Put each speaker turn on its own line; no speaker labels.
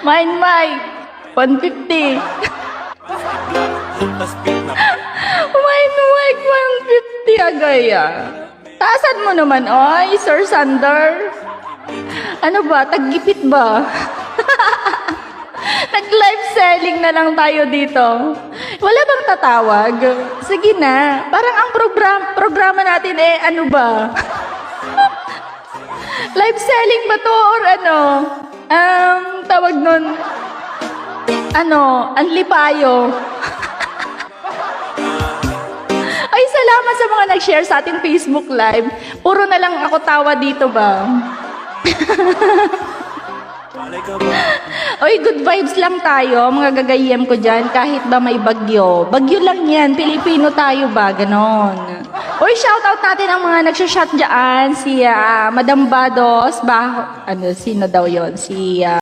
Mine, 150. Mine, 150 agaya. Taasan mo naman, oy, Sir Sander. Ano ba, taggipit ba? Nag-live selling na lang tayo dito. Wala bang tatawag? Sige na. Parang ang programa natin ano ba? Live selling ba to or ano? Tawag nun, anlipayo. Ay, salamat sa mga nag-share sa ating Facebook Live. Puro na lang ako tawa dito ba? Oy, good vibes lang tayo, mga gagayem ko dyan, kahit ba may bagyo. Bagyo lang yan, Pilipino tayo ba, ganon. Oy, shoutout natin ang mga nagsashot dyan, si Madam Bados, sino daw yon si